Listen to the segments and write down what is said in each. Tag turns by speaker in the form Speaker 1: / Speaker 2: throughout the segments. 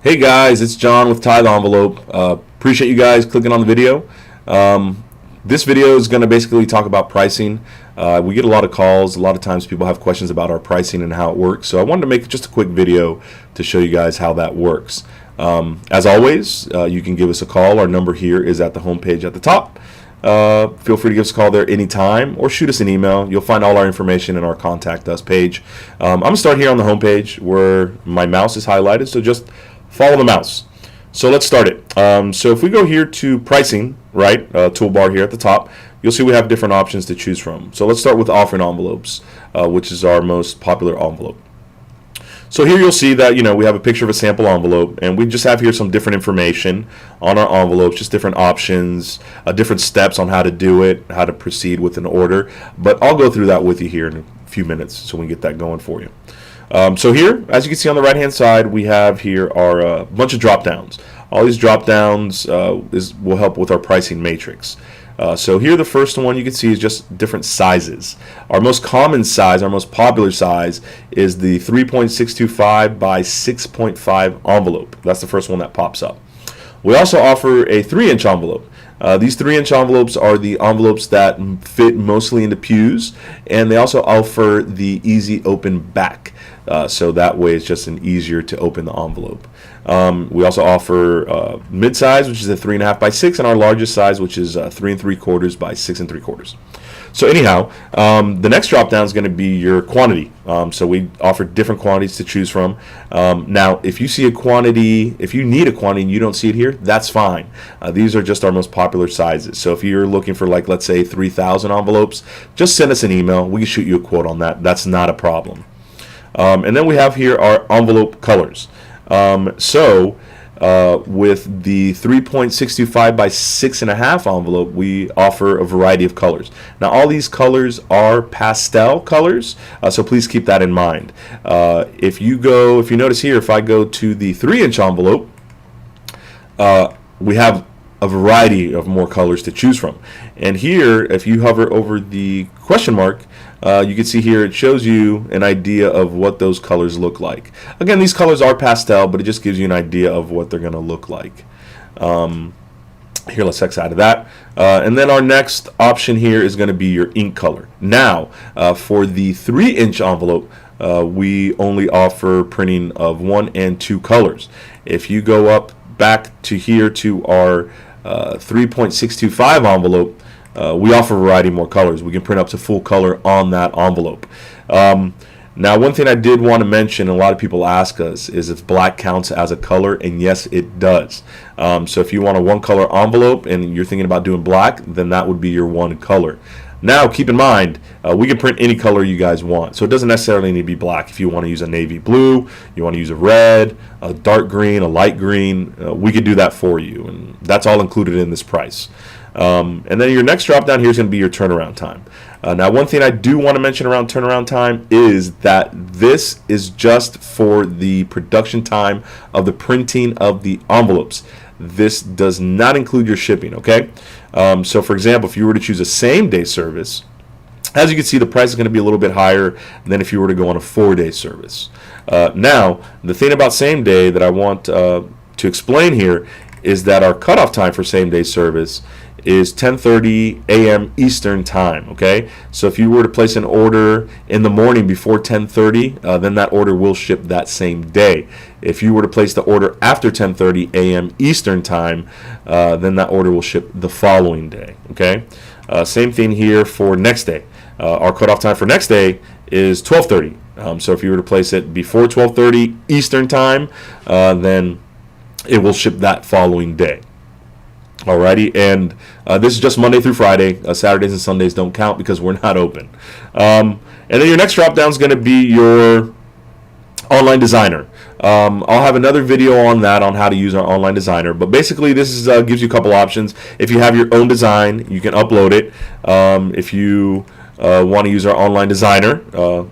Speaker 1: Hey guys, it's John with Tithe Envelope. Appreciate you guys clicking on the video. This video is going to basically talk about pricing. We get a lot of calls. A lot of times people have questions about our pricing and how it works. So I wanted to make just a quick video to show you guys how that works. As always, you can give us a call. Our number here is at the homepage at the top. Feel free to give us a call there anytime or shoot us an email. You'll find all our information in our Contact Us page. I'm going to start here on the homepage where my mouse is highlighted, so just follow the mouse. So let's start it. So if we go here to pricing, right, toolbar here at the top, you'll see we have different options to choose from. So let's start with offering envelopes, which is our most popular envelope. So here you'll see that we have a picture of a sample envelope, and we just have here some different information on our envelopes, just different options, different steps on how to do it, how to proceed with an order. But I'll go through that with you here in a few minutes so we can get that going for you. So here, as you can see on the right hand side, we have here our bunch of drop downs. All these drop downs will help with our pricing matrix. So here the first one you can see is just different sizes. Our most common size, our most popular size, is the 3.625 by 6.5 envelope. That's the first one that pops up. We also offer a 3-inch envelope. These 3-inch envelopes are the envelopes that fit mostly into pews, and they also offer the easy open back. So that way it's just an easier to open the envelope. We also offer mid-size, which is a 3.5 by 6, and our largest size, which is 3 3/4 by 6 3/4. So anyhow, the next drop down is going to be your quantity. So we offer different quantities to choose from. Now, if you see a quantity, if you need a quantity and you don't see it here, that's fine. These are just our most popular sizes. So if you're looking for, like, let's say 3,000 envelopes, just send us an email. We can shoot you a quote on that. That's not a problem. And then we have here our envelope colors. With the 3.625 by 6.5 envelope, we offer a variety of colors. Now, all these colors are pastel colors, so please keep that in mind. If you notice here, if I go to the 3-inch envelope, we have a variety of more colors to choose from. And here, if you hover over the question mark, you can see here it shows you an idea of what those colors look like. Again, these colors are pastel, but it just gives you an idea of what they're going to look like. Here, let's X out of that. And then our next option here is going to be your ink color. Now, for the 3-inch envelope, we only offer printing of 1 and 2 colors. If you go up back to here to our 3.625 envelope, we offer a variety more colors. We can print up to full color on that envelope. Now, one thing I did want to mention, a lot of people ask us, is if black counts as a color, and yes, it does. So if you want a one-color envelope and you're thinking about doing black, then that would be your one color. Now, keep in mind, we can print any color you guys want. So it doesn't necessarily need to be black. If you want to use a navy blue, you want to use a red, a dark green, a light green, we could do that for you. And that's all included in this price. And then your next drop down here is going to be your turnaround time. Now, one thing I do want to mention around turnaround time is that this is just for the production time of the printing of the envelopes. This does not include your shipping, okay? So, for example, if you were to choose a same-day service, as you can see, the price is going to be a little bit higher than if you were to go on a 4-day service. Now, the thing about same-day that I want to explain here is that our cutoff time for same-day service is 10:30 a.m. Eastern time, okay? So if you were to place an order in the morning before 10:30, then that order will ship that same day. If you were to place the order after 10:30 a.m. Eastern time, then that order will ship the following day, okay? Same thing here for next day. Our cutoff time for next day is 12:30. So if you were to place it before 12:30 Eastern time, then it will ship that following day. Alrighty, and this is just Monday through Friday. Saturdays and Sundays don't count because we're not open. And then your next drop down is going to be your online designer. I'll have another video on that, on how to use our online designer. But basically, this is, gives you a couple options. If you have your own design, you can upload it. If you want to use our online designer,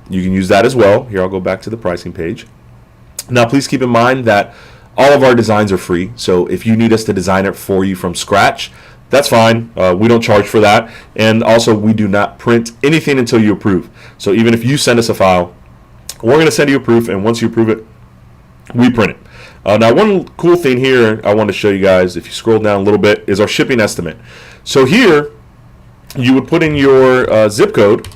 Speaker 1: you can use that as well. Here, I'll go back to the pricing page. Now, please keep in mind that all of our designs are free, so if you need us to design it for you from scratch, that's fine. We don't charge for that. And also, we do not print anything until you approve. So even if you send us a file, we're going to send you a proof, and once you approve it, we print it. Now, one cool thing here I want to show you guys, if you scroll down a little bit, is our shipping estimate. So here, you would put in your zip code,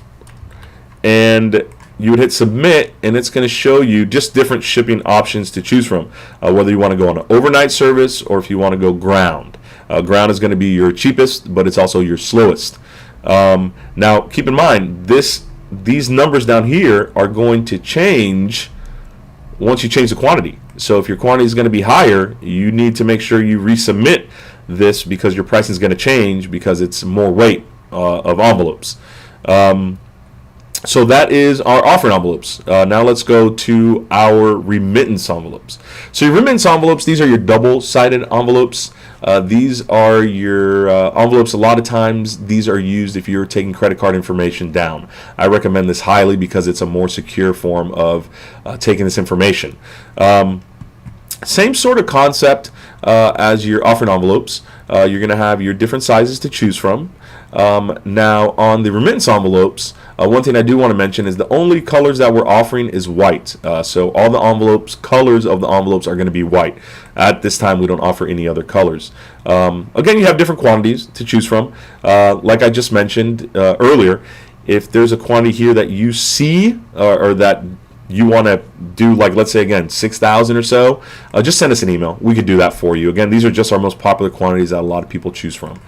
Speaker 1: and you would hit submit, and it's going to show you just different shipping options to choose from, whether you want to go on an overnight service or if you want to go ground. Ground is going to be your cheapest, but it's also your slowest. Now, keep in mind, these numbers down here are going to change once you change the quantity. So if your quantity is going to be higher, you need to make sure you resubmit this, because your pricing is going to change because it's more weight of envelopes. So that is our offering envelopes. Now let's go to our remittance envelopes. So your remittance envelopes, these are your double-sided envelopes. These are your envelopes. A lot of times these are used if you're taking credit card information down. I recommend this highly because it's a more secure form of taking this information. Same sort of concept as your offering envelopes. You're going to have your different sizes to choose from. Now on the remittance envelopes, one thing I do want to mention is the only colors that we're offering is white. So all the envelopes, colors of the envelopes are going to be white. At this time, we don't offer any other colors. Again, you have different quantities to choose from. Like I just mentioned earlier, if there's a quantity here that you see or that you want to do, like let's say again 6,000 or so, just send us an email. We could do that for you. Again, these are just our most popular quantities that a lot of people choose from.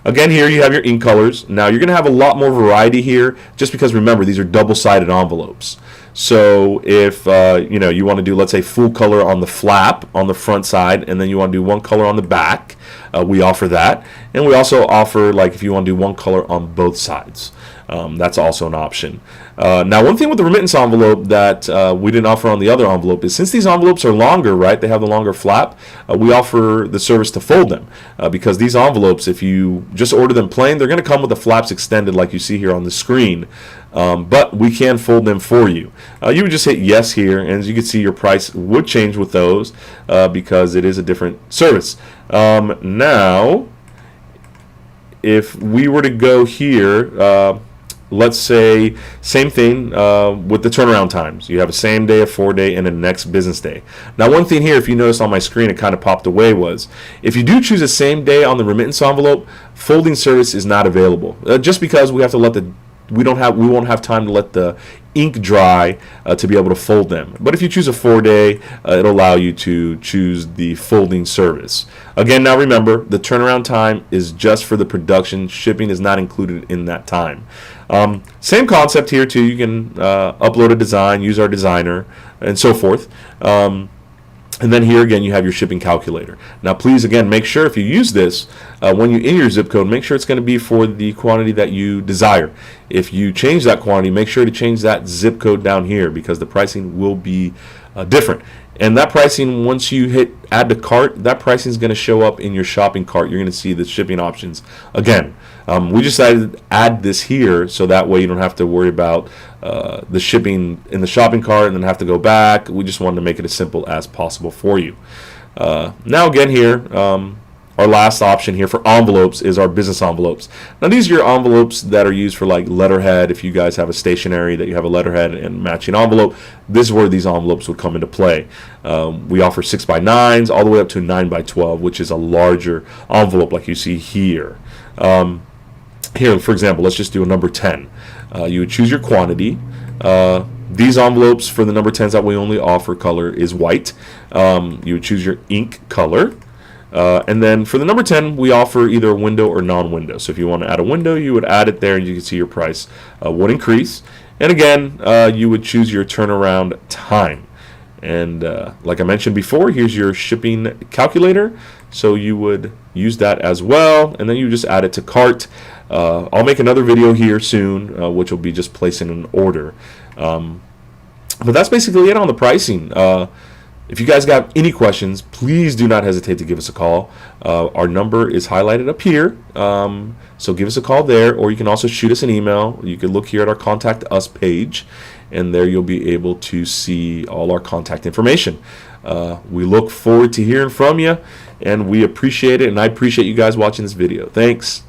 Speaker 1: Again, here you have your ink colors. Now you're going to have a lot more variety here, just because remember, these are double-sided envelopes. So if you want to do, let's say, full color on the flap on the front side, and then you want to do one color on the back, we offer that. And we also offer, like, if you want to do one color on both sides. That's also an option. Now, one thing with the remittance envelope that we didn't offer on the other envelope is, since these envelopes are longer, right, they have the longer flap, we offer the service to fold them. Because these envelopes, if you just order them plain, they're going to come with the flaps extended like you see here on the screen. But we can fold them for you. You would just hit yes here, and as you can see, your price would change with those because it is a different service. Now, if we were to go here, let's say same thing with the turnaround times. You have a same day, a 4-day, and a next business day. Now, one thing here, if you notice on my screen, it kind of popped away, was if you do choose a same day on the remittance envelope, folding service is not available. Just because we have to let we won't have time to let the ink dry to be able to fold them. But if you choose a 4-day, it'll allow you to choose the folding service. Again, now remember, the turnaround time is just for the production. Shipping is not included in that time. Same concept here too. You can upload a design, use our designer, and so forth. And then here again, you have your shipping calculator. Now, please, again, make sure if you use this, when you enter your zip code, make sure it's going to be for the quantity that you desire. If you change that quantity, make sure to change that zip code down here, because the pricing will be different. And that pricing, once you hit add to cart, that pricing is going to show up in your shopping cart. You're going to see the shipping options again. We decided to add this here so that way you don't have to worry about the shipping in the shopping cart and then have to go back. We just wanted to make it as simple as possible for you. Now again here, our last option here for envelopes is our business envelopes. Now these are your envelopes that are used for like letterhead. If you guys have a stationery that you have a letterhead and matching envelope, this is where these envelopes would come into play. We offer 6x9s all the way up to 9x12, which is a larger envelope like you see here. Here, for example, let's just do a number 10. You would choose your quantity. These envelopes for the number 10s that we only offer color is white. You would choose your ink color. And then for the number 10, we offer either a window or non-window. So if you want to add a window, you would add it there, and you can see your price would increase. And again, you would choose your turnaround time. And like I mentioned before, here's your shipping calculator. So you would use that as well, and then you just add it to cart. I'll make another video here soon, which will be just placing an order. But that's basically it on the pricing. If you guys got any questions, please do not hesitate to give us a call. Our number is highlighted up here, so give us a call there, or you can also shoot us an email. You can look here at our Contact Us page, and there you'll be able to see all our contact information. We look forward to hearing from you, and we appreciate it, and I appreciate you guys watching this video. Thanks.